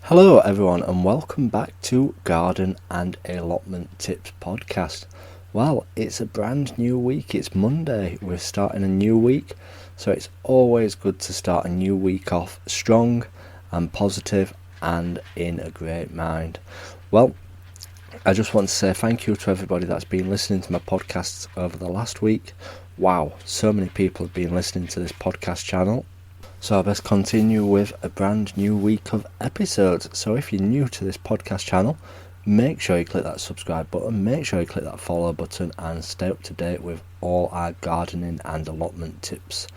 Hello everyone and welcome back to Garden and Allotment Tips podcast. Well, it's a brand new week, it's Monday, we're starting a new week, so it's always good to start a new week off strong and positive and in a great mind. Well, I just want to say thank you to everybody that's been listening to my podcasts over the last week. Wow, so many people have been listening to this podcast channel. So I best continue with a brand new week of episodes. So if you're new to this podcast channel, make sure you click that subscribe button, make sure you click that follow button and stay up to date with all our gardening and allotment tips.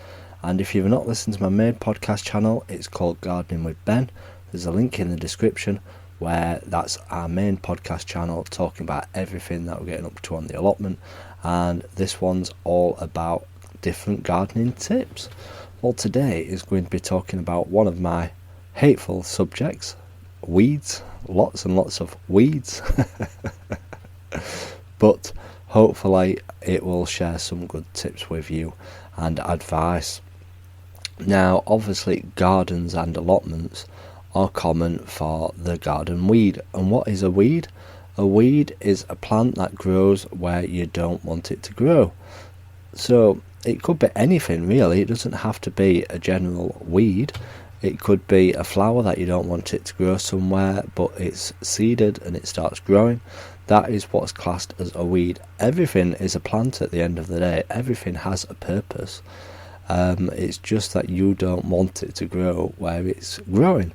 And if you've not listened to my main podcast channel, it's called Gardening with Ben. There's a link in the description where that's our main podcast channel talking about everything that we're getting up to on the allotment. And this one's all about different gardening tips. Well, today is going to be talking about one of my hateful subjects, weeds, lots and lots of weeds, but hopefully it will share some good tips with you and advice. Now, obviously gardens and allotments are common for the garden weed. And what is a weed? A weed is a plant that grows where you don't want it to grow. So it could be anything really, it doesn't have to be a general weed. It could be a flower that you don't want it to grow somewhere, but it's seeded and it starts growing. That is what's classed as a weed. Everything is a plant at the end of the day, everything has a purpose. It's just that you don't want it to grow where it's growing,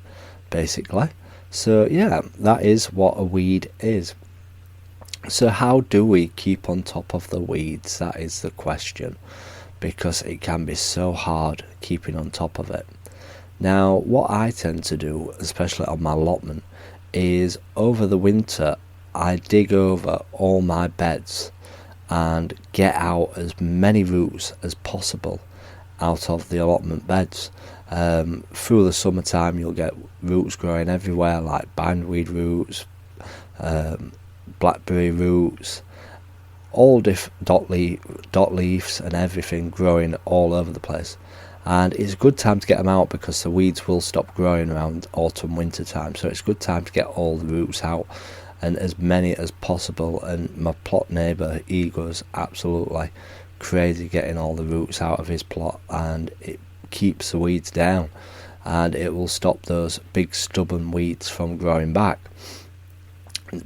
basically. So yeah, that is what a weed is. So how do we keep on top of the weeds? That is the question, because it can be so hard keeping on top of it. Now, what I tend to do, especially on my allotment, is over the winter I dig over all my beds and get out as many roots as possible out of the allotment beds. Through the summertime you'll get roots growing everywhere, like bindweed roots, blackberry roots, all dot leaves and everything growing all over the place. And it's a good time to get them out because the weeds will stop growing around autumn winter time, so it's a good time to get all the roots out and as many as possible. And my plot neighbour, he goes absolutely crazy getting all the roots out of his plot, and it keeps the weeds down and it will stop those big stubborn weeds from growing back.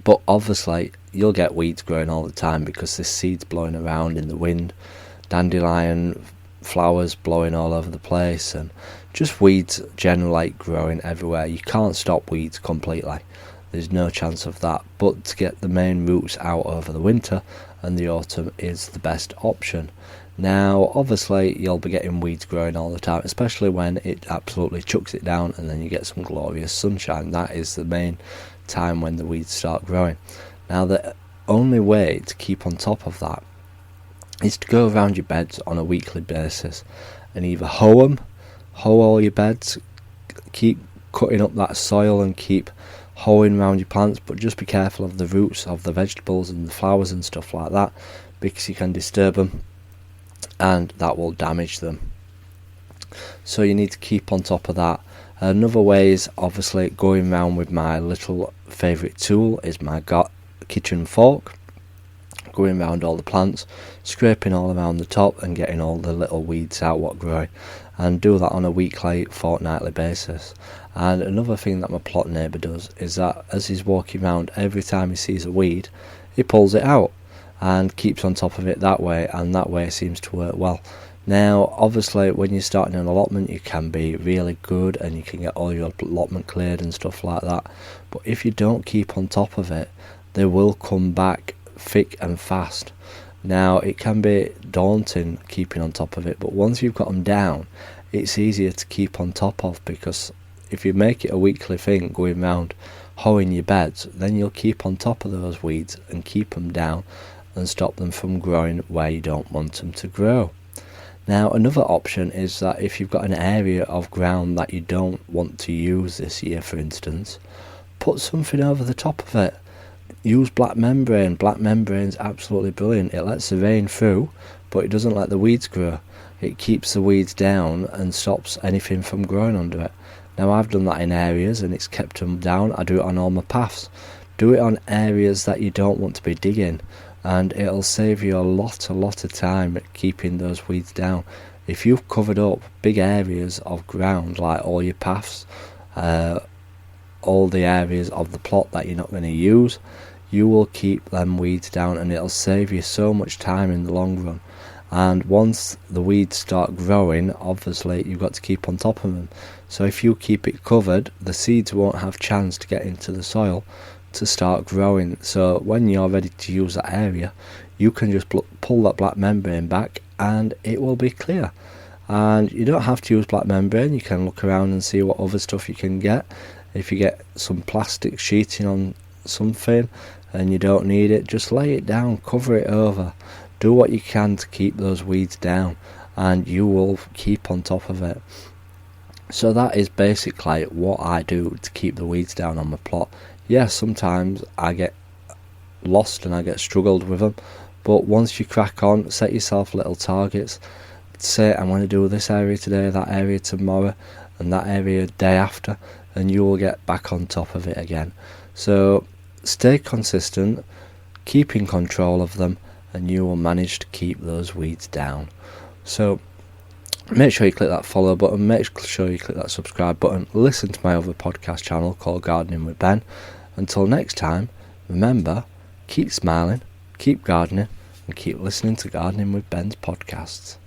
But obviously you'll get weeds growing all the time because there's seeds blowing around in the wind, dandelion flowers blowing all over the place, and just weeds generally growing everywhere. You can't stop weeds completely, there's no chance of that, but to get the main roots out over the winter and the autumn is the best option. Now obviously you'll be getting weeds growing all the time, especially when it absolutely chucks it down and then you get some glorious sunshine. That is the main time when the weeds start growing. Now the only way to keep on top of that is to go around your beds on a weekly basis and either hoe all your beds, keep cutting up that soil and keep hoeing around your plants, but just be careful of the roots of the vegetables and the flowers and stuff like that, because you can disturb them and that will damage them. So you need to keep on top of that. Another way is obviously going around with my little favourite tool is my kitchen fork, going around all the plants, scraping all around the top and getting all the little weeds out what growing, and do that on a weekly, fortnightly basis. And another thing that my plot neighbour does is that as he's walking around, every time he sees a weed he pulls it out and keeps on top of it that way, and that way seems to work well. Now obviously when you're starting an allotment you can be really good and you can get all your allotment cleared and stuff like that, but if you don't keep on top of it they will come back thick and fast. Now it can be daunting keeping on top of it, but once you've got them down it's easier to keep on top of, because if you make it a weekly thing going round hoeing your beds, then you'll keep on top of those weeds and keep them down and stop them from growing where you don't want them to grow. Now another option is that if you've got an area of ground that you don't want to use this year, for instance, put something over the top of it. Use black membrane. Black membrane's absolutely brilliant. It lets the rain through, but it doesn't let the weeds grow. It keeps the weeds down and stops anything from growing under it. Now I've done that in areas and it's kept them down. I do it on all my paths. Do it on areas that you don't want to be digging, and it'll save you a lot of time at keeping those weeds down. If you've covered up big areas of ground, like all your paths, all the areas of the plot that you're not going to use, you will keep them weeds down, and it'll save you so much time in the long run. And once the weeds start growing, obviously you've got to keep on top of them. So if you keep it covered, the seeds won't have chance to get into the soil to start growing. So when you're ready to use that area, you can just pull that black membrane back and it will be clear. And you don't have to use black membrane. You can look around and see what other stuff you can get. If you get some plastic sheeting on something and you don't need it, just lay it down, cover it over, do what you can to keep those weeds down, and you will keep on top of it. So that is basically what I do to keep the weeds down on my plot. Yes, sometimes I get lost and I get struggled with them, but once you crack on, set yourself little targets. Say, I'm going to do this area today, that area tomorrow, and that area day after, and you will get back on top of it again. So stay consistent, keep in control of them, and you will manage to keep those weeds down. So make sure you click that follow button, make sure you click that subscribe button, listen to my other podcast channel called Gardening with Ben. Until next time, remember, keep smiling, keep gardening, and keep listening to Gardening with Ben's podcasts.